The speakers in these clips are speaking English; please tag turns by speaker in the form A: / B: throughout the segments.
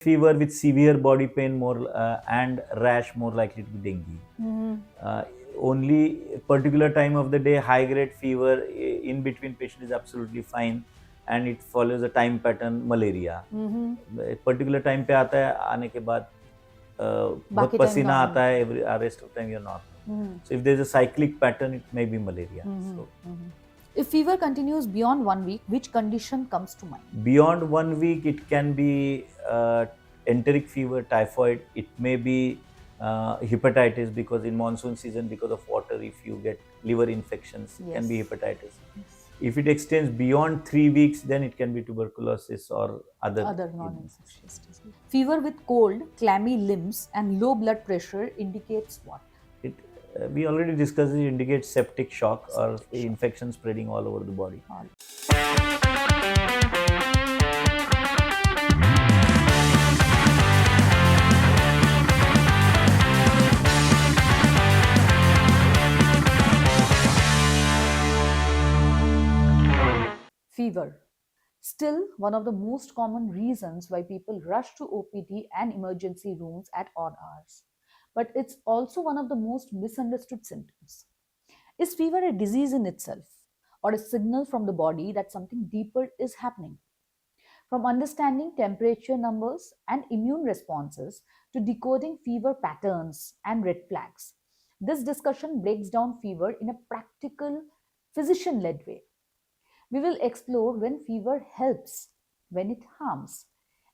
A: Fever with severe body pain more and rash more likely to be dengue. Only particular time of the day high grade fever in between patient is absolutely fine and it follows a time pattern malaria. Particular time पे आता है आने के बाद बहुत पसीना आता है every rest of time you're normal. So if there's a cyclic pattern it may be malaria. So
B: if fever continues beyond 1 week, which condition comes to mind?
A: Beyond 1 week, it can be enteric fever, typhoid. It may be hepatitis because in monsoon season, because of water, if you get liver infections, it can be hepatitis. Yes. If it extends beyond 3 weeks, then it can be tuberculosis or other
B: non-infectious disease. Fever with cold, clammy limbs, and low blood pressure indicates what?
A: We already discussed it indicates septic shock or infection spreading all over the body.
B: Fever. Still one of the most common reasons why people rush to OPD and emergency rooms at odd hours. But it's also one of the most misunderstood symptoms. Is fever a disease in itself or a signal from the body that something deeper is happening? From understanding temperature numbers and immune responses to decoding fever patterns and red flags, this discussion breaks down fever in a practical, physician-led way. We will explore when fever helps, when it harms,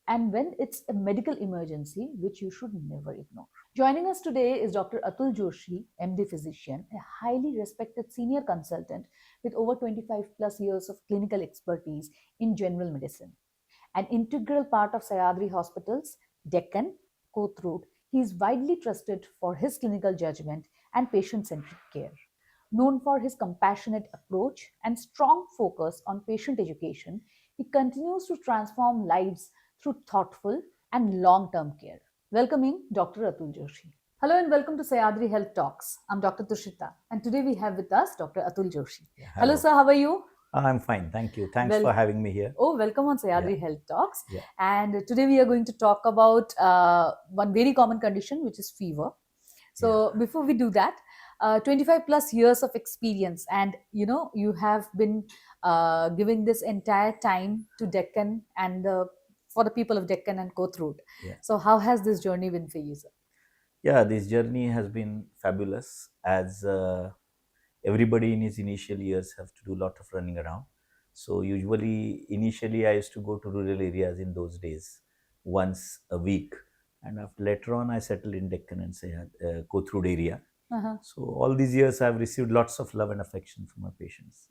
B: and when it's a medical emergency which you should never ignore. Joining us today is Dr. Atul Joshi, MD physician, a highly respected senior consultant with over 25 plus years of clinical expertise in general medicine. An integral part of Sahyadri Hospital's Deccan, Kothrood, he is widely trusted for his clinical judgment and patient-centric care. Known for his compassionate approach and strong focus on patient education, he continues to transform lives through thoughtful and long-term care. Welcoming Dr. Atul Joshi. Hello and welcome to Sahyadri Health Talks. I'm Dr. Tushita and today we have with us Dr. Atul Joshi. Yeah, hello sir, how are you?
A: I'm fine, thank you. Thanks for having me here.
B: Oh, welcome on Sahyadri Health Talks. And today we are going to talk about one very common condition, which is fever. So before we do that, 25 plus years of experience, and you have been giving this entire time to Deccan and for the people of Deccan and Kothrood. So how has this journey been for you, sir?
A: Yeah, this journey has been fabulous as everybody in his initial years have to do a lot of running around. So usually, initially I used to go to rural areas in those days once a week. And after later on, I settled in Deccan and Kothrood area. So all these years, I've received lots of love and affection from my patients.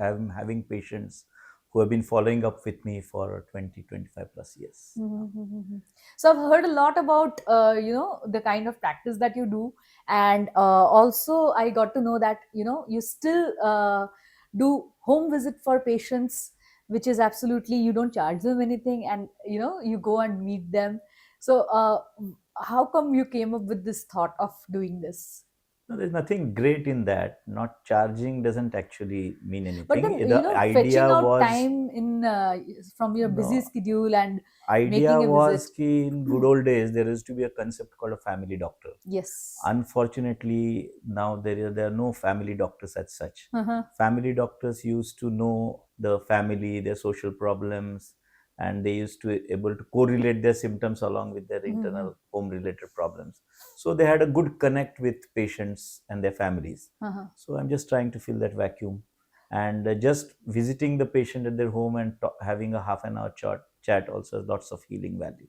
A: I'm having patients who have been following up with me for 20, 25 plus years.
B: So I've heard a lot about, the kind of practice that you do. And also I got to know that, you still do home visit for patients, which is absolutely, you don't charge them anything and, you go and meet them. So how come you came up with this thought of doing this?
A: No, there's nothing great in that. Not charging doesn't actually mean anything.
B: But then, the idea fetching out was time in from your busy schedule and
A: idea was ki in good old days there used to be a concept called a family doctor.
B: Yes.
A: Unfortunately, now there are no family doctors as such. Family doctors used to know the family, their social problems, and they used to able to correlate their symptoms along with their internal home related problems. So they had a good connect with patients and their families. So I'm just trying to fill that vacuum and just visiting the patient at their home and having a half an hour chat also has lots of healing value.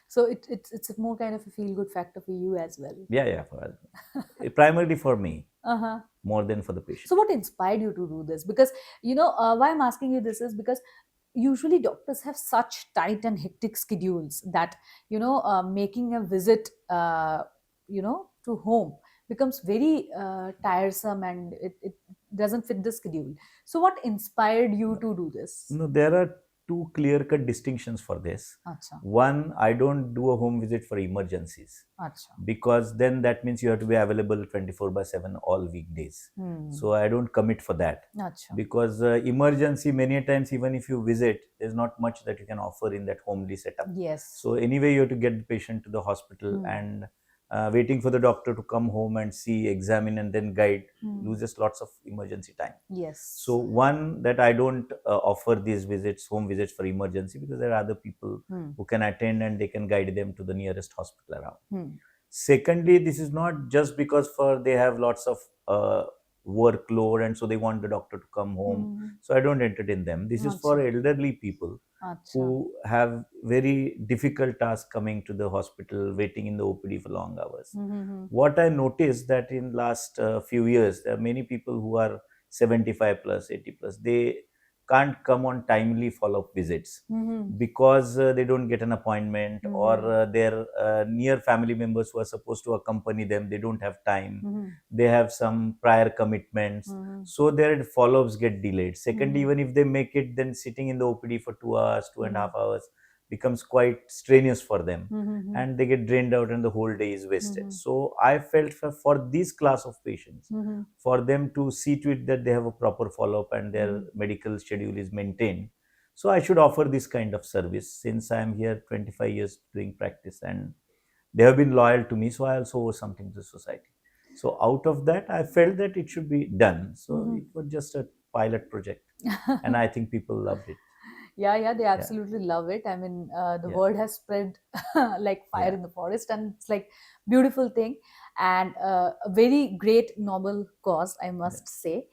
B: So it's a more kind of a feel good factor for you as well.
A: Yeah, primarily for me. More than for the patient.
B: So what inspired you to do this? Because why I'm asking you this is because usually doctors have such tight and hectic schedules that making a visit to home becomes very tiresome and it doesn't fit the schedule. So what inspired you to do this?
A: No, there are two clear-cut distinctions for this.
B: Acha.
A: One, I don't do a home visit for emergencies,
B: Acha.
A: because then that means you have to be available 24/7 all weekdays. So I don't commit for that.
B: Acha.
A: Because emergency, many times, even if you visit, there's not much that you can offer in that homely setup.
B: Yes.
A: So anyway, you have to get the patient to the hospital, and waiting for the doctor to come home and see, examine, and then guide loses lots of emergency time.
B: Yes.
A: So one, that I don't offer these visits, home visits for emergency, because there are other people who can attend and they can guide them to the nearest hospital around. Secondly, this is not just because they have lots of workload and so they want the doctor to come home. So I don't entertain them. This is for elderly people who have very difficult tasks coming to the hospital, waiting in the OPD for long hours. What I noticed that in last few years, there are many people who are 75 plus, 80 plus, they can't come on timely follow-up visits because they don't get an appointment, or their near family members who are supposed to accompany them, they don't have time. They have some prior commitments, so their follow-ups get delayed. Secondly, even if they make it, then sitting in the OPD for 2 hours, 2.5 hours becomes quite strenuous for them, and they get drained out and the whole day is wasted. So I felt for this class of patients, for them to see to it that they have a proper follow-up and their medical schedule is maintained. So I should offer this kind of service, since I am here 25 years doing practice and they have been loyal to me, so I also owe something to the society. So out of that, I felt that it should be done. So it was just a pilot project, and I think people loved it.
B: Yeah, they absolutely love it. I mean, the word has spread like fire in the forest, and it's like beautiful thing, and a very great noble cause, I must say.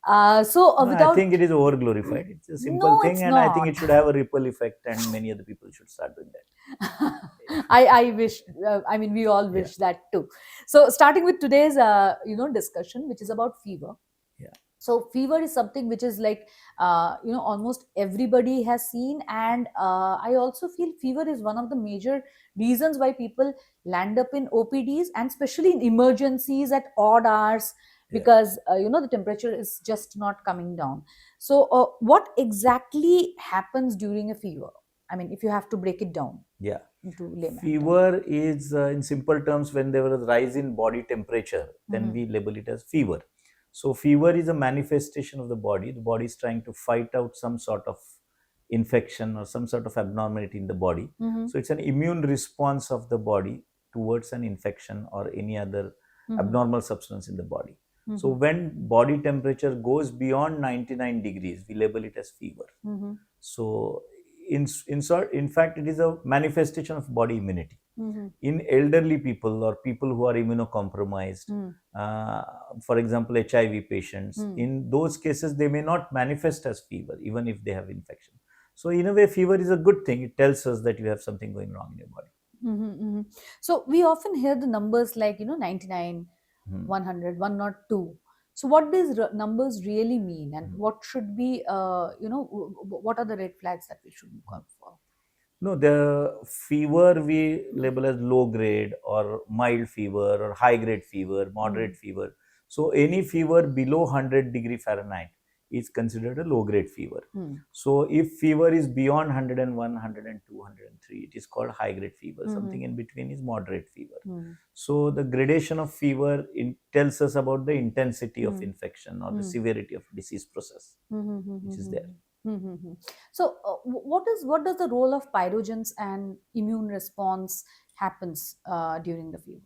A: No,
B: Without,
A: I think it is over glorified. It's a simple
B: no,
A: thing,
B: it's
A: and I think
B: not.
A: it should have a ripple effect, and many other people should start doing that.
B: I wish. I mean, we all wish that too. So, starting with today's discussion, which is about fever.
A: Yeah.
B: So fever is something which is like almost everybody has seen, and I also feel fever is one of the major reasons why people land up in OPDs, and especially in emergencies at odd hours, because the temperature is just not coming down. So what exactly happens during a fever? I mean, if you have to break it down into layman terms.
A: Fever is, in simple terms, when there was a rise in body temperature, then we label it as fever. So fever is a manifestation of the body. The body is trying to fight out some sort of infection or some sort of abnormality in the body. So it's an immune response of the body towards an infection or any other abnormal substance in the body. So when body temperature goes beyond 99 degrees, we label it as fever. So in fact, it is a manifestation of body immunity. In elderly people or people who are immunocompromised, for example, HIV patients, in those cases, they may not manifest as fever, even if they have infection. So in a way, fever is a good thing. It tells us that you have something going wrong in your body.
B: So we often hear the numbers like 99, 100, 102. So what these numbers really mean, and what should be what are the red flags that we should look out for?
A: No, the fever we label as low grade or mild fever or high grade fever, moderate fever. So any fever below 100°F is considered a low grade fever. So if fever is beyond 101, 102, 103, it is called high grade fever. Something in between is moderate fever. So the gradation of fever tells us about the intensity of infection or the severity of disease process, which is there.
B: So what does the role of pyrogens and immune response happens during the fever?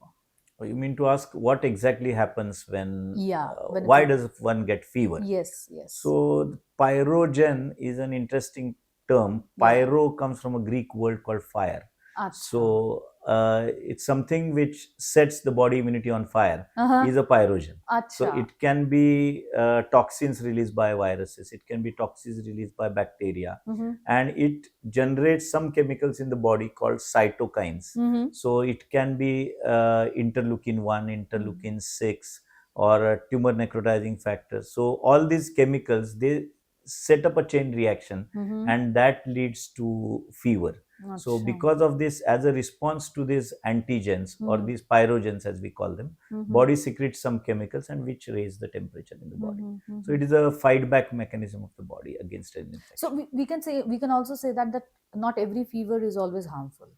A: You mean to ask what exactly happens when,
B: when
A: why does one get fever?
B: Yes.
A: So pyrogen is an interesting term. Pyro comes from a Greek word called fire. So it's something which sets the body immunity on fire, is a pyrogen. So it can be toxins released by viruses, it can be toxins released by bacteria, and it generates some chemicals in the body called cytokines. So it can be interleukin 1, interleukin 6, or tumor necrotizing factors. So all these chemicals, they set up a chain reaction, and that leads to fever. So
B: Acha.
A: because of this, as a response to these antigens or
B: Mhm.
A: these pyrogens as we call them,
B: Mhm.
A: body secretes some chemicals and which raise the temperature in the body.
B: Mhm.
A: So it
B: Mhm.
A: is a fight back mechanism of the body against an
B: So
A: infection.
B: we can also say that not every fever is always harmful.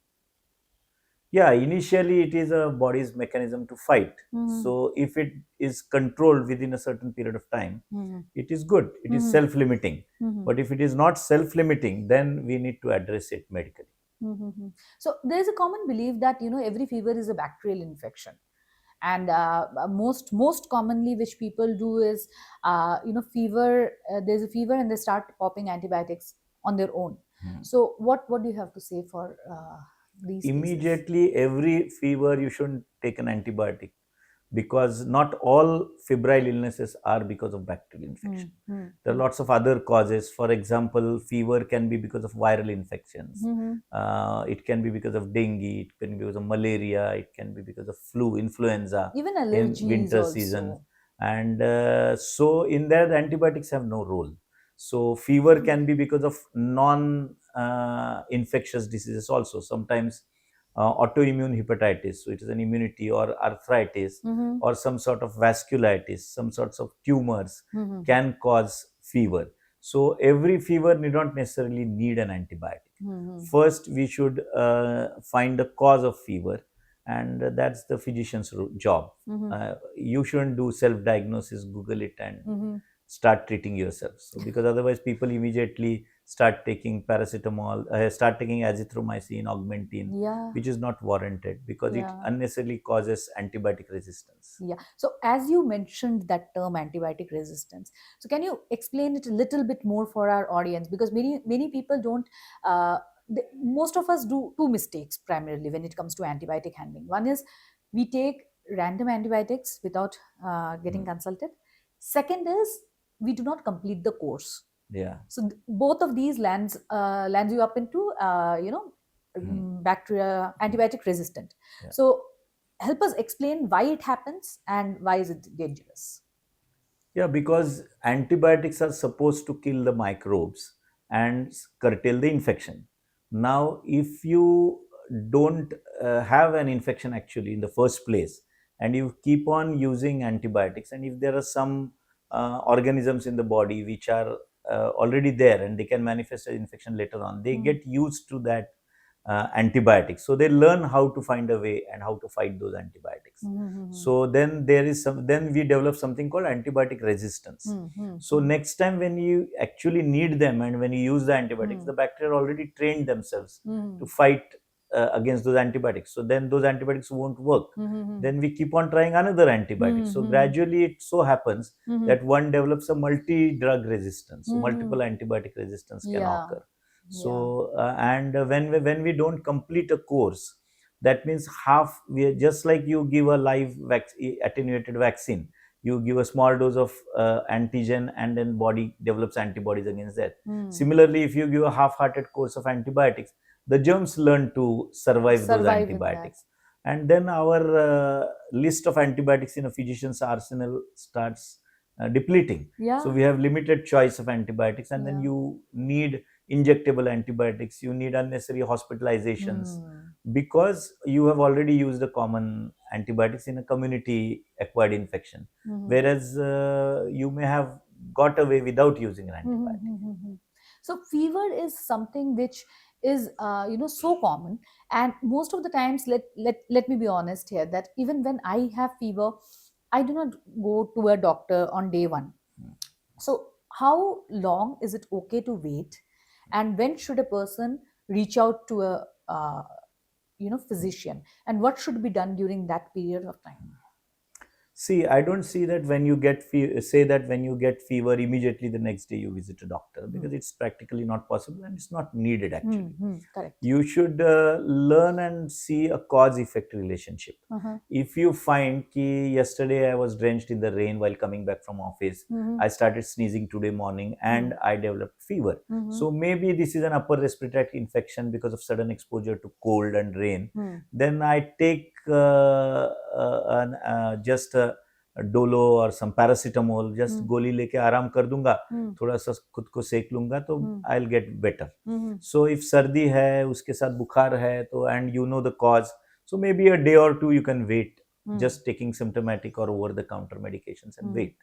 A: Yeah, initially it is a body's mechanism to fight.
B: Mhm.
A: So if it is controlled within a certain period of time,
B: Mhm.
A: it is good, it is
B: Mhm.
A: self-limiting.
B: Mhm.
A: But if it is not self-limiting, then we need to address it medically.
B: Mhm. So there is a common belief that every fever is a bacterial infection, and most commonly which people do is fever. There's a fever and they start popping antibiotics on their own.
A: Hmm.
B: So what do you have to say for these cases?
A: Immediately, every fever you shouldn't take an antibiotic, because not all febrile illnesses are because of bacterial
B: Hmm.
A: infection.
B: Hmm.
A: There are lots of other causes. For example, fever can be because of viral infections.
B: Hmm.
A: It can be because of dengue. It can be because of malaria. It can be because of flu, influenza
B: Even
A: in
B: allergies
A: winter season.
B: also.
A: And so in that, antibiotics have no role. So fever can be because of non-infectious diseases also. Sometimes autoimmune hepatitis, so it is an immunity, or arthritis,
B: Mm-hmm.
A: or some sort of vasculitis, some sorts of tumors
B: Mm-hmm.
A: can cause fever. So every fever need not necessarily need an antibiotic.
B: Mm-hmm.
A: First, we should find the cause of fever, and that's the physician's job.
B: Mm-hmm.
A: You shouldn't do self-diagnosis, Google it, and
B: Mm-hmm.
A: start treating yourself. So because otherwise people immediately start taking paracetamol, start taking azithromycin, augmentin,
B: Yeah.
A: which is not warranted because it
B: Yeah.
A: unnecessarily causes antibiotic resistance.
B: Yeah. So as you mentioned that term antibiotic resistance, so can you explain it a little bit more for our audience? Because many people don't. Most of us do two mistakes primarily when it comes to antibiotic handling. One is we take random antibiotics without getting
A: Hmm.
B: consulted. Second is we do not complete the course.
A: Yeah.
B: So both of these lands you up into
A: Hmm.
B: bacteria antibiotic resistant.
A: Yeah.
B: So help us explain why it happens and why is it dangerous.
A: Yeah, because antibiotics are supposed to kill the microbes and curtail the infection. Now, if you don't have an infection actually in the first place, and you keep on using antibiotics, and if there are some organisms in the body which are already there and they can manifest an infection later on, they
B: Mm.
A: get used to that antibiotics. So they learn how to find a way and how to fight those antibiotics.
B: Mm-hmm.
A: So then we develop something called antibiotic resistance. So
B: Mm-hmm.
A: next time when you actually need them and when you use the antibiotics,
B: Mm-hmm.
A: the bacteria already trained themselves
B: Mm-hmm.
A: to fight against those antibiotics. So then those antibiotics won't work.
B: Mm-hmm.
A: Then we keep on trying another antibiotic. So
B: Mm-hmm.
A: gradually it so happens
B: Mm-hmm.
A: that one develops a multi-drug resistance. So
B: Mm-hmm.
A: multiple antibiotic resistance can
B: Yeah.
A: occur.
B: Yeah.
A: So and when we don't complete a course, that means half, we are just like you give a live attenuated vaccine, you give a small dose of antigen and then body develops antibodies against that.
B: Mm.
A: Similarly, if you give a half-hearted course of antibiotics, the germs learn to survive those
B: Survive in that.
A: antibiotics, and then our list of antibiotics in a physician's arsenal starts depleting. So
B: Yeah.
A: we have limited choice of antibiotics, and then
B: Yeah.
A: you need injectable antibiotics, you need unnecessary hospitalizations,
B: Mm.
A: because you have already used the common antibiotics in a community acquired infection,
B: Mm-hmm.
A: whereas you may have got away without using an antibiotic.
B: Mm-hmm. So fever is something which is so common, and most of the times let me be honest here that even when I have fever, I do not go to a doctor on day one. So how long is it okay to wait, and when should a person reach out to a physician, and what should be done during that period of time?
A: See, I don't see that when you get say that when you get fever, immediately the next day you visit a doctor,
B: Hmm.
A: because it's practically not possible and it's not needed actually.
B: Correct.
A: You should learn and see a cause effect relationship.
B: Uh-huh.
A: If you find ki yesterday I was drenched in the rain while coming back from office,
B: Mm-hmm.
A: I started sneezing today morning and I developed fever.
B: Mm-hmm.
A: So maybe this is an upper respiratory tract infection because of sudden exposure to cold and rain.
B: Mm-hmm.
A: Then I take just Dolo और सम paracetamol, just
B: हम्म,
A: गोली लेके आराम कर दूंगा,
B: हम्म,
A: थोड़ा सा खुद को सेक लूंगा तो
B: hmm,
A: I will get better.
B: Hmm,
A: so if सर्दी है उसके साथ बुखार है तो and you know the cause, so maybe a day or two you can wait,
B: hmm,
A: just taking symptomatic or over the counter medications and
B: hmm,
A: wait.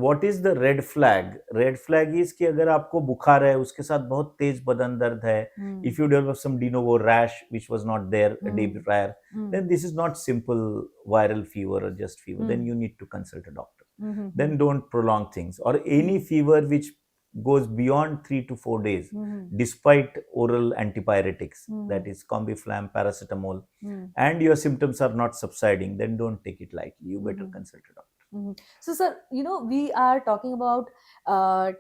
A: What is the red flag? Red flag is कि अगर आपको बुखार है उसके साथ बहुत तेज बदन दर्द है,
B: hmm,
A: if you develop some de novo rash which was not there a day
B: hmm,
A: prior,
B: hmm,
A: then this is not simple viral fever or just fever, then
B: hmm,
A: you need to consult a doctor.
B: Hmm,
A: Then don't prolong things, or any
B: hmm,
A: fever which goes beyond 3 to 4 days
B: hmm,
A: despite oral antipyretics,
B: hmm,
A: that is combiflam, paracetamol,
B: hmm,
A: and your symptoms are not subsiding, then don't take it lightly, you better
B: hmm,
A: consult a doctor.
B: mhm. So, sir, we are talking about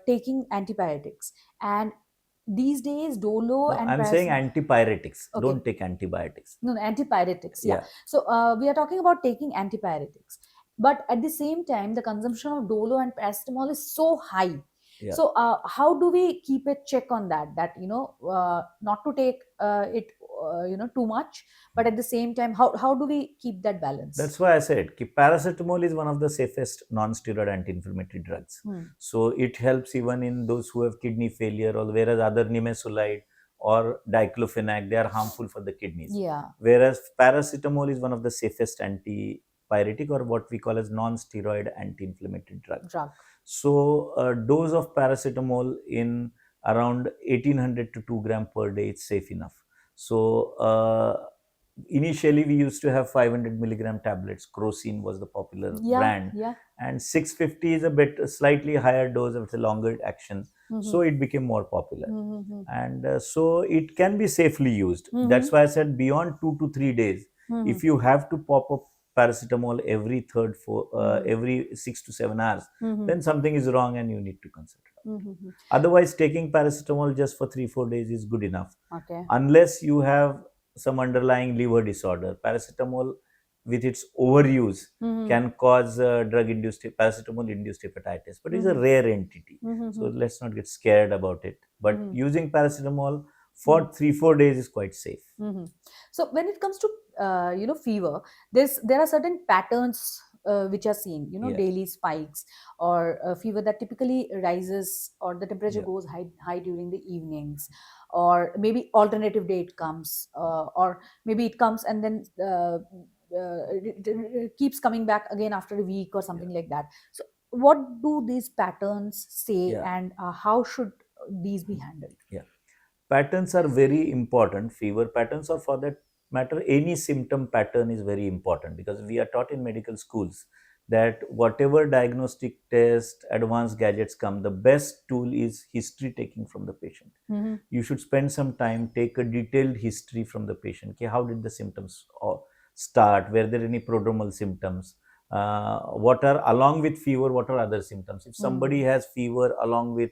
B: taking antibiotics, and these days, Dolo
A: No,
B: and
A: I'm saying
B: paracetamol.
A: antipyretics.
B: Okay,
A: Don't take antibiotics.
B: no, no, antipyretics. Yeah.
A: Yeah,
B: So, we are talking about taking antibiotics, but at the same time, the consumption of Dolo and paracetamol is so high.
A: yeah.
B: So, how do we keep a check on that? That not to take it, too much, but at the same time, how do we keep that balance?
A: That's why I said ki paracetamol is one of the safest non-steroid anti-inflammatory drugs.
B: Hmm.
A: So it helps even in those who have kidney failure, or whereas other nimesulide or diclofenac, they are harmful for the kidneys.
B: Yeah.
A: Whereas paracetamol is one of the safest antipyretic, or what we call as non-steroid anti-inflammatory drug.
B: Drug.
A: So a dose of paracetamol in around 1800 to 2 gram per day is safe enough. So initially we used to have 500 milligram tablets. Crocin was the popular
B: Yeah.
A: brand,
B: Yeah.
A: and 650 is a slightly higher dose with a longer action.
B: Mm-hmm.
A: So it became more popular,
B: Mm-hmm.
A: and so it can be safely used.
B: Mm-hmm.
A: That's why I said beyond 2 to 3 days,
B: Mm-hmm.
A: if you have to pop up paracetamol every
B: Mm-hmm.
A: every 6 to 7 hours,
B: Mm-hmm.
A: then something is wrong and you need to consult a doctor.
B: Mm-hmm.
A: Otherwise, taking paracetamol just for 3 4 days is good enough,
B: Okay.
A: unless you have some underlying liver disorder. Paracetamol, with its overuse,
B: Mm-hmm.
A: can cause drug-induced paracetamol-induced hepatitis, but it's a
B: Mm-hmm.
A: rare entity. So
B: Mm-hmm.
A: let's not get scared about it. But
B: Mm-hmm.
A: using paracetamol
B: Mm-hmm.
A: for 3 4 days is quite safe.
B: Mm-hmm. So when it comes to fever, there are certain patterns which are seen.
A: Yeah,
B: Daily spikes or fever that typically rises, or the temperature
A: yeah,
B: goes high during the evenings, or maybe alternative day it comes, or maybe it comes and then it keeps coming back again after a week or
A: yeah,
B: something like that. So what do these patterns say,
A: yeah,
B: and how should these be handled?
A: yeah. Patterns are very important. Fever patterns, or for that matter any symptom pattern, is very important, because we are taught in medical schools that whatever diagnostic test, advanced gadgets come, the best tool is history taking from the patient.
B: Mm-hmm.
A: You should spend some time, take a detailed history from the patient. Okay, how did the symptoms start? Were there any prodromal symptoms? What are, along with fever, what are other symptoms? If somebody
B: Mm-hmm.
A: has fever along with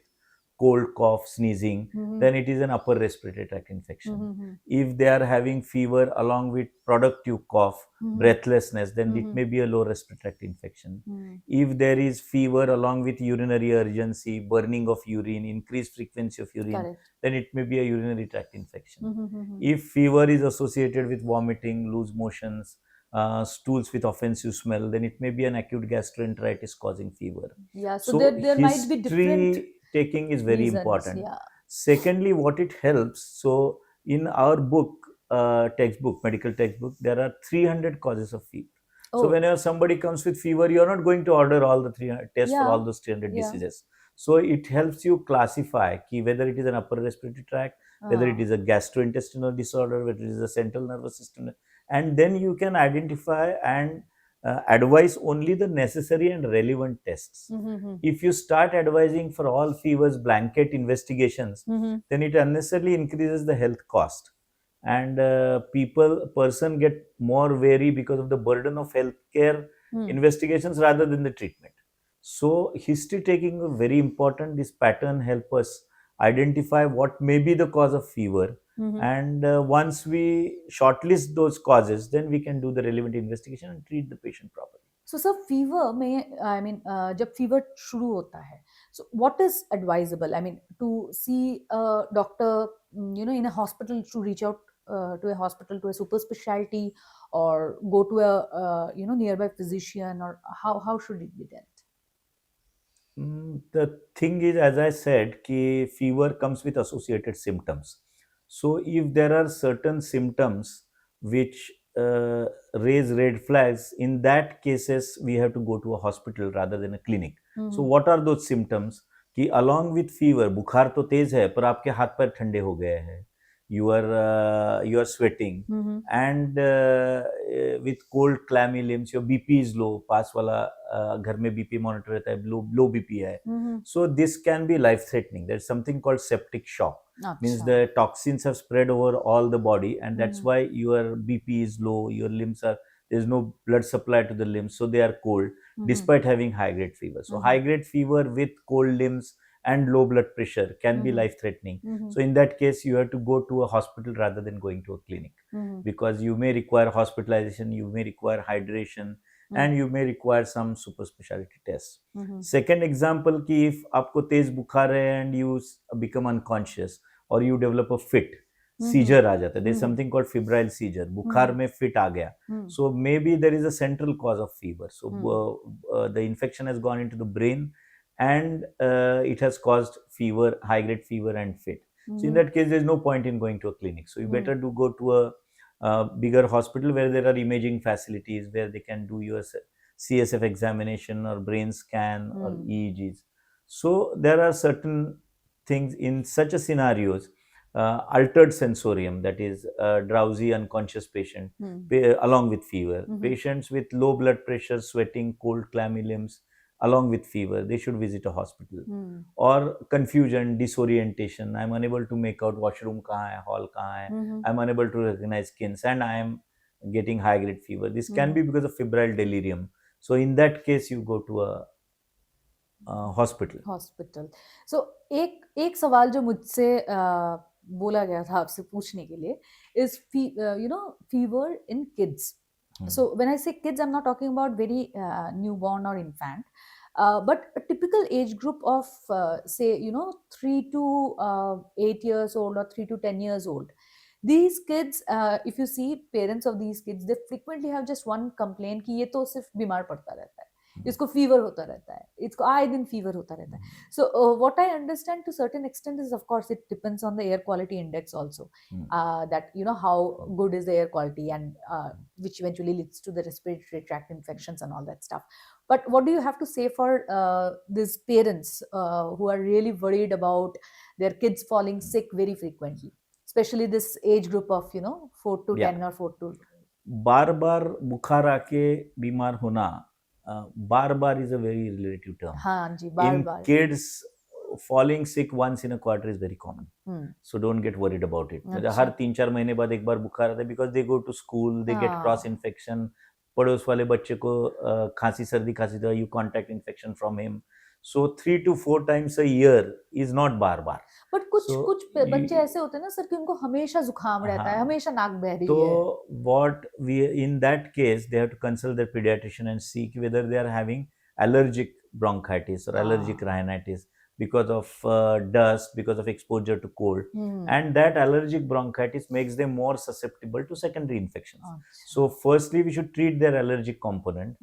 A: cold, cough, sneezing,
B: Mm-hmm.
A: then it is an upper respiratory tract infection.
B: Mm-hmm.
A: If they are having fever along with productive cough,
B: Mm-hmm.
A: breathlessness, then it
B: Mm-hmm.
A: may be a lower respiratory tract infection.
B: Mm-hmm.
A: If there is fever along with urinary urgency, burning of urine, increased frequency of urine,
B: Correct.
A: then it may be a urinary tract infection.
B: Mm-hmm.
A: If fever is associated with vomiting, loose motions, stools with offensive smell, then it may be an acute gastroenteritis causing fever.
B: Yeah, so
A: So
B: there might be different
A: history taking is very
B: reasons.
A: important.
B: Yeah.
A: Secondly, what it helps, so in our book, textbook, medical textbook, there are 300 causes of fever. So
B: Oh,
A: whenever somebody comes with fever, you're not going to order all the 300 tests for
B: yeah.
A: all those 300
B: Yeah.
A: diseases. So it helps you classify whether it is an upper respiratory tract, whether it
B: Uh,
A: is a gastrointestinal disorder, whether it is a central nervous system, and then you can identify and advise only the necessary and relevant tests.
B: mm-hmm.
A: If you start advising for all fevers blanket investigations,
B: Mm-hmm.
A: then it unnecessarily increases the health cost, and person get more wary because of the burden of healthcare
B: Mm.
A: investigations rather than the treatment. So history taking is very important. This pattern help us identify what may be the cause of fever,
B: Mm-hmm.
A: and once we shortlist those causes, then we can do the relevant investigation and treat the patient properly.
B: So sir, fever में I mean जब fever शुरू होता है, so what is advisable? I mean to see a doctor, in a hospital, to reach out to a hospital, to a super specialty, or go to a nearby physician, or how should it be dealt?
A: The thing is, as I said, ki fever comes with associated symptoms. So if there are certain symptoms which raise red flags, in that cases we have to go to a hospital rather than a clinic. So what are those symptoms? कि along with fever, बुखार तो तेज है पर आपके हाथ पैर ठंडे हो गए हैं, you are sweating,
B: Mm-hmm.
A: and with cold clammy limbs, your BP is low, पास वाला घर में बीपी मॉनिटर रहता है, लो बीपी है. So this can be life threatening. There's something called septic shock. Means
B: अच्छा.
A: the toxins have spread over all the body, and that's why your BP is low, your limbs are, there's no blood supply to the limbs, so they are cold despite having high grade fever. So high grade fever with cold limbs and low blood pressure can be life threatening. So in that case you have to go to a hospital rather than going to a clinic, because you may require hospitalization, you may require hydration, and you may require some super specialty tests. Second example, कि if आपको तेज बुखार है and you become unconscious or you develop a fit, seizure आ जाता है, there is something called febrile seizure, बुखार में fit आ गया, so maybe there is a central cause of fever. So the infection has gone into the brain, and it has caused fever, high grade fever and fit. So in that case there is no point in going to a clinic, so you better to go to a bigger hospital where there are imaging facilities, where they can do your CSF examination or brain scan or EEGs. So there are certain things in such a scenarios. Altered sensorium, that is drowsy unconscious patient, along with fever, patients with low blood pressure, sweating, cold clammy limbs along with fever, they should visit a hospital. Or confusion, disorientation, I'm unable to make out washroom kahan hai, hall kahan hai, I'm unable to recognize skins, and I am getting high grade fever. This can be because of febrile delirium. So in that case you go to a hospital.
B: Hospital. So एक एक सवाल जो मुझसे बोला गया था आपसे पूछने के लिए is fever in kids. So when I say kids, I'm not talking about very newborn or infant, but a typical age group of say 3 to 8 years old or 3 to 10 years old. These kids, if you see parents of these kids, they frequently have just one complaint कि ये तो सिर्फ बीमार पड़ता रहता है, इसको fever होता रहता है, इसको आए दिन फीवर होता रहता है. So what I understand to certain extent is, of course, it depends on the air quality index also, that how good is the air quality, and which eventually leads to the respiratory tract infections and all that stuff. But what do you have to say for these parents who are really worried about their kids falling sick very frequently, especially this age group of 4 to 10 or 4 to
A: बार बार बुखार आके बीमार होना, बार बार is a very relative term.
B: हाँ जी, बार
A: In
B: bar.
A: kids, falling sick once in a quarter is very common. So don't get worried about it. मतलब हर 3-4 महीने बाद एक बार बुखार आता है, because they go to school, they get cross infection. पड़ोस वाले बच्चे को खांसी सर्दी खांसी तो you contact infection from him. So 3 to 4 times a year is not bar bar.
B: But कुछ बच्चे ऐसे होते हैं ना सर कि उनको हमेशा जुकाम रहता है, हमेशा नाक बह रही है.
A: तो what we, in that case they have to consult their pediatrician and see whether they are having allergic bronchitis or allergic rhinitis because of dust, because of exposure to cold, and that allergic bronchitis makes them more susceptible to secondary infections. So firstly we should treat their allergic component,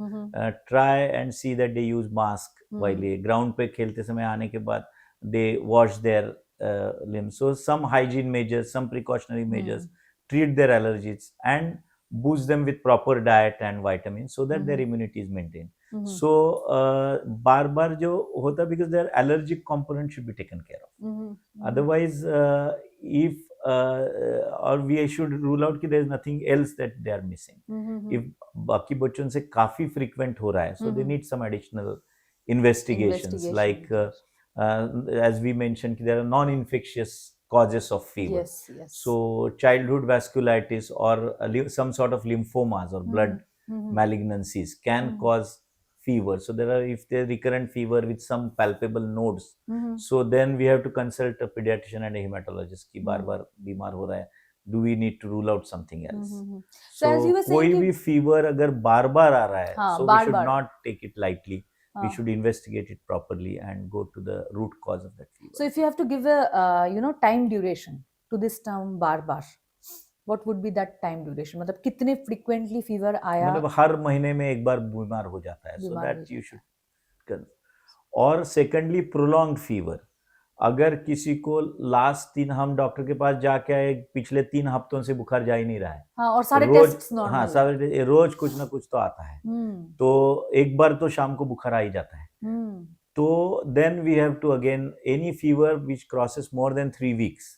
A: try and see that they use mask while ये ground पे खेलते समय आने के बाद they wash their limbs. So some hygiene measures, some precautionary measures, treat their allergies and boost them with proper diet and vitamins so that their immunity is maintained. So बार बार जो होता है, because their allergic component should be taken care of. Otherwise if or we should rule out कि there is nothing else that they are missing. If बाकी बच्चों से काफी frequent हो रहा है, so they need some additional investigations. Like as we mentioned, there are non-infectious causes of fever.
B: Yes, yes.
A: So childhood vasculitis or some sort of lymphomas or blood malignancies can cause fever. So there are, if there is recurrent fever with some palpable nodes, so then we have to consult a pediatrician and a hematologist कि बार बार बीमार हो रहा है, do we need to rule out something else?
B: So as you were saying,
A: कोई भी fever अगर बार बार आ रहा है, so we should
B: bar.
A: not take it lightly. We should investigate it properly and go to the root cause of that fever.
B: So if you have to give a time duration to this term bar bar, what would be that time duration? मतलब कितने frequently fever आया,
A: मतलब हर महीने में एक बार बीमार हो जाता है, so
B: बीमार हो
A: that you
B: जाता
A: should. और सेकेंडली प्रोलॉन्ग फीवर, अगर किसी को लास्ट 3 हम डॉक्टर के पास जाके आए, पिछले 3 हफ्तों से बुखार जा ही नहीं रहा है,
B: हाँ, और सारे
A: रोज,
B: टेस्ट्स
A: हाँ
B: नॉर्मल है।
A: सारे रोज कुछ ना कुछ तो आता है, तो एक बार तो शाम को बुखार आ ही जाता है, तो then we have to again, any fever which crosses more than 3 weeks,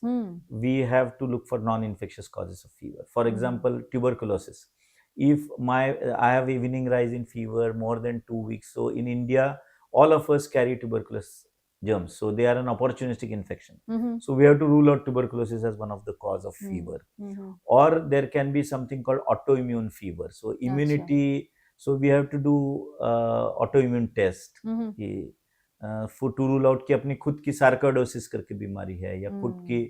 A: we have to look for non-infectious causes of fever. For example, tuberculosis. If I have evening rise in fever more than 2 weeks, so in India, all of us carry tuberculosis germs, so they are an opportunistic infection. So we have to rule out tuberculosis as one of the cause of fever. Or there can be something called autoimmune fever. So immunity, so we have to do autoimmune test. To rule out कि अपनी खुद की sarcoidosis करके बीमारी है, या खुद की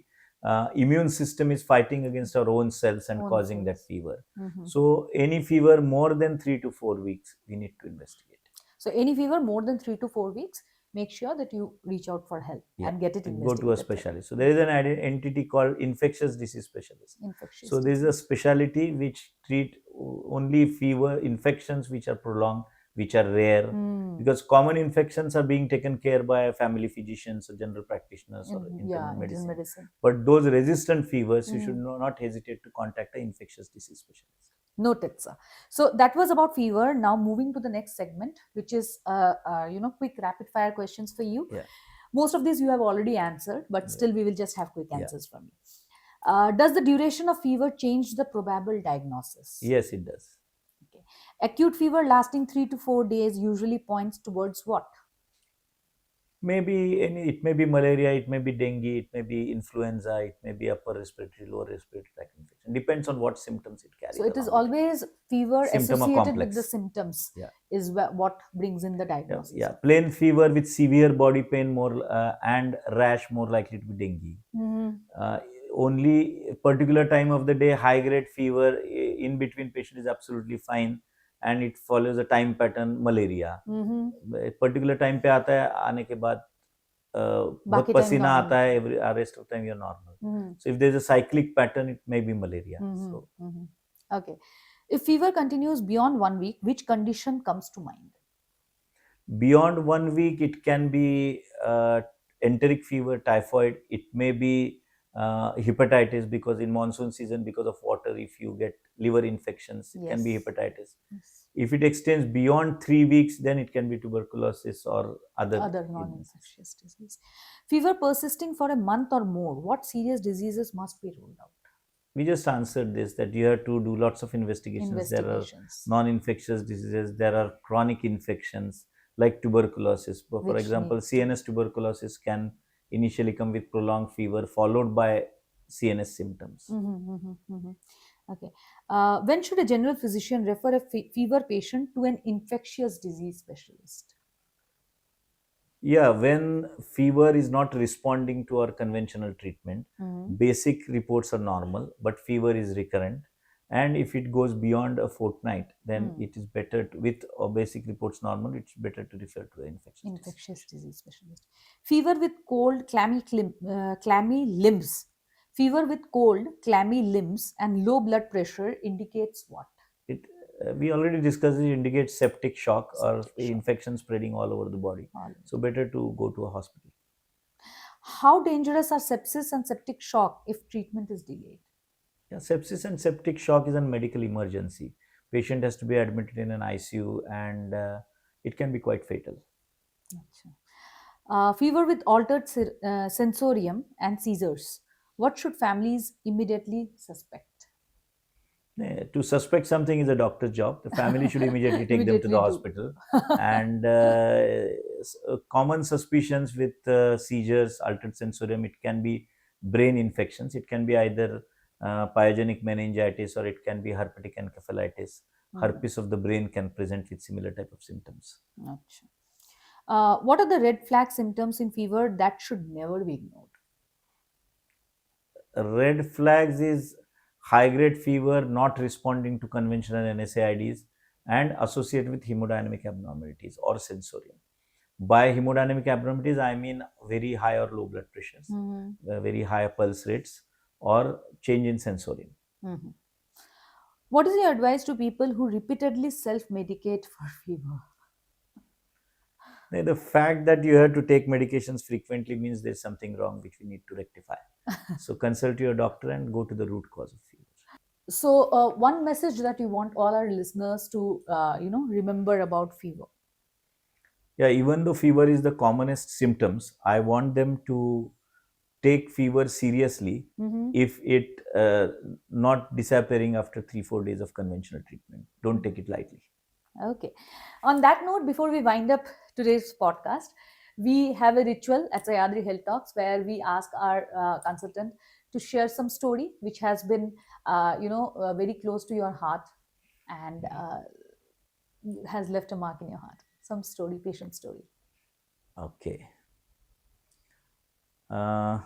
A: immune system is fighting against our own cells and causing that fever. So any fever more than 3 to 4 weeks, we need to investigate.
B: So any fever more than 3 to 4 weeks, make sure that you reach out for help and get it
A: Go
B: investigated.
A: to a specialist. So there is an entity called infectious disease specialist. So there is a specialty which treat only fever infections which are prolonged, which are rare, because common infections are being taken care by family physicians or general practitioners or internal medicine. But those resistant fevers, you should not hesitate to contact an infectious disease specialist.
B: Noted, sir. So that was about fever. Now moving to the next segment, which is quick rapid fire questions for you. Most of these you have already answered, but still we will just have quick answers from you. Does the duration of fever change the probable diagnosis?
A: Yes, it does.
B: Okay. Acute fever lasting 3 to 4 days usually points towards what?
A: Maybe it may be malaria, it may be dengue, it may be influenza, it may be upper respiratory, lower respiratory tract infection. Depends on what symptoms it carries.
B: So it is always fever
A: Symptom
B: associated with the symptoms. Is what brings in the diagnosis.
A: Plain fever with severe body pain more and rash more likely to be dengue. Only particular time of the day, high grade fever in between patient is absolutely fine, and it follows a time pattern malaria. Particular time पे आता है, आने के बाद बहुत पसीना आता है, rest of time you're normal. So if there's a cyclic pattern, it may be malaria.
B: Okay. If fever continues beyond 1 week, which condition comes to mind?
A: Beyond 1 week, it can be enteric fever, typhoid. It may be hepatitis, because in monsoon season, because of water, if you get liver infections, it can be hepatitis. If it extends beyond 3 weeks, then it can be tuberculosis or other
B: non-infectious disease. Fever persisting for a month or more, what serious diseases must be ruled out?
A: We just answered this, that you have to do lots of investigations. There are non-infectious diseases, there are chronic infections like tuberculosis. For example, CNS tuberculosis can initially come with prolonged fever followed by CNS symptoms.
B: Okay. When should a general physician refer a fever patient to an infectious disease specialist?
A: When fever is not responding to our conventional treatment, basic reports are normal, but fever is recurrent. And if it goes beyond a fortnight, then it is better to, with basic reports normal, it's better to refer to an infectious disease specialist.
B: Fever with cold, clammy limbs. Fever with cold, clammy limbs and low blood pressure indicates what?
A: We already discussed, it indicates septic shock or infection spreading all over the body. So better to go to a hospital.
B: How dangerous are sepsis and septic shock if treatment is delayed?
A: Sepsis and septic shock is a medical emergency. Patient has to be admitted in an ICU, and it can be quite fatal.
B: Fever with altered sensorium and seizures. What should families immediately suspect?
A: To suspect something is a doctor's job. The family should immediately take them to the hospital. And common suspicions with seizures, altered sensorium, it can be brain infections. It can be either pyogenic meningitis, or it can be herpetic encephalitis. Herpes of the brain can present with similar type of symptoms.
B: What are the red flag symptoms in fever that should never be ignored?
A: Red flags is high-grade fever not responding to conventional NSAIDs and associated with hemodynamic abnormalities or sensorium. By hemodynamic abnormalities, I mean very high or low blood pressures, very high pulse rates, or change in sensorium.
B: Mhm. What is your advice to people who repeatedly self medicate for fever?
A: The fact that you have to take medications frequently means there's something wrong which we need to rectify. So consult your doctor and go to the root cause of fever.
B: So, one message that you want all our listeners to, remember about fever.
A: Yeah, even though fever is the commonest symptoms, I want them to take fever seriously
B: Mm-hmm.
A: if it not disappearing after 3 4 days of conventional treatment. Don't take it lightly.
B: Okay. On that note, before we wind up today's podcast, we have a ritual at Sahyadri Health Talks where we ask our consultant to share some story which has been, very close to your heart and has left a mark in your heart. Some story, patient story.
A: Okay.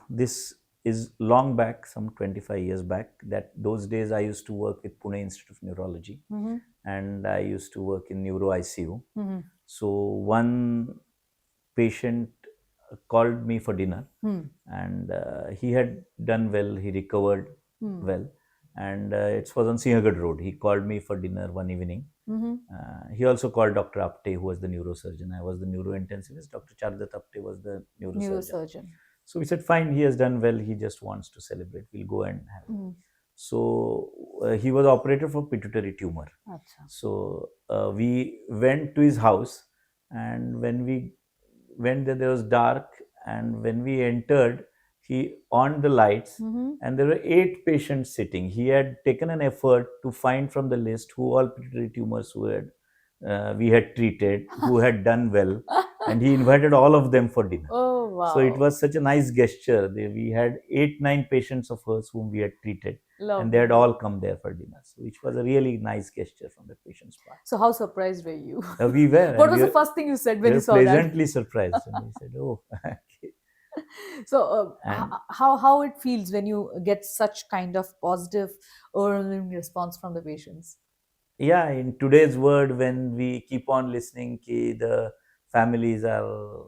A: This is long back, some 25 years back. That those days I used to work with Pune Institute of Neurology,
B: Mm-hmm.
A: and I used to work in neuro ICU.
B: Mm-hmm.
A: So one patient called me for dinner,
B: Hmm.
A: and he had done well. He recovered
B: Hmm.
A: well, and it was on Sinhagad Road. He called me for dinner one evening.
B: Mm-hmm.
A: He also called Dr. Apte, who was the neurosurgeon. I was the neurointensivist. Dr. Chardat Apte was the neurosurgeon.
B: Neurosurgeon.
A: So we said, fine, he has done well. He just wants to celebrate. We'll go and have.
B: Mm-hmm.
A: So he was operated for pituitary tumor.
B: Acha.
A: So we went to his house, and when we went there, there was dark, and when we entered, he on the lights,
B: Mm-hmm.
A: and there were 8 patients sitting. He had taken an effort to find from the list who all pituitary tumors who had we had treated, who had done well, and he invited all of them for dinner.
B: Oh, wow.
A: So it was such a nice gesture. We had 8 9 patients of hers whom we had treated,
B: Lovely.
A: and they had all come there for dinner. So which was a really nice gesture from the patient's part.
B: So, how surprised were you?
A: We were.
B: What was the first thing you said when
A: we
B: you
A: were
B: saw that?
A: pleasantly surprised, and we said, "Oh." Okay.
B: So,
A: And
B: how it feels when you get such kind of positive overwhelming response from the patients?
A: yeah, in today's world, when we keep on listening, the families are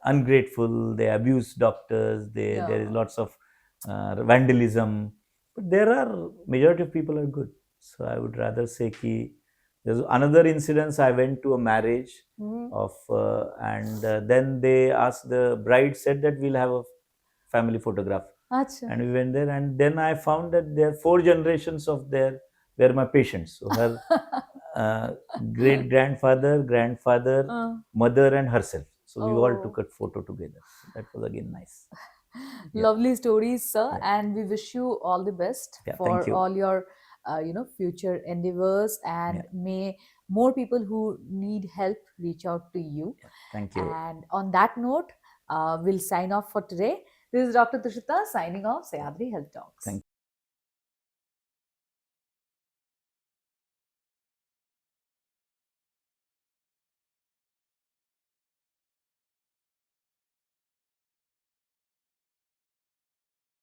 A: ungrateful, they abuse doctors, there is
B: Yeah.
A: lots of vandalism, but there are majority of people are good. So I would rather say ki there's another incident. I went to a marriage
B: Mhm.
A: of and then they asked, the bride said that we'll have a family photograph,
B: Acha.
A: and we went there, and then I found that there are 4 generations of their were my patients. So her uh, great grandfather, grandfather,
B: Uh,
A: mother, and herself. So we all
B: oh.
A: took a photo together. So that was again nice. Yeah.
B: Lovely stories, sir,
A: Yeah.
B: and we wish you all the best
A: Yeah. Thank
B: for
A: you.
B: all your, future endeavors, and
A: Yeah.
B: may more people who need help reach out to you.
A: Yeah. Thank you.
B: And on that note, we'll sign off for today. This is Dr. Tushita signing off, Sayadri Health Talks.
A: Thank you.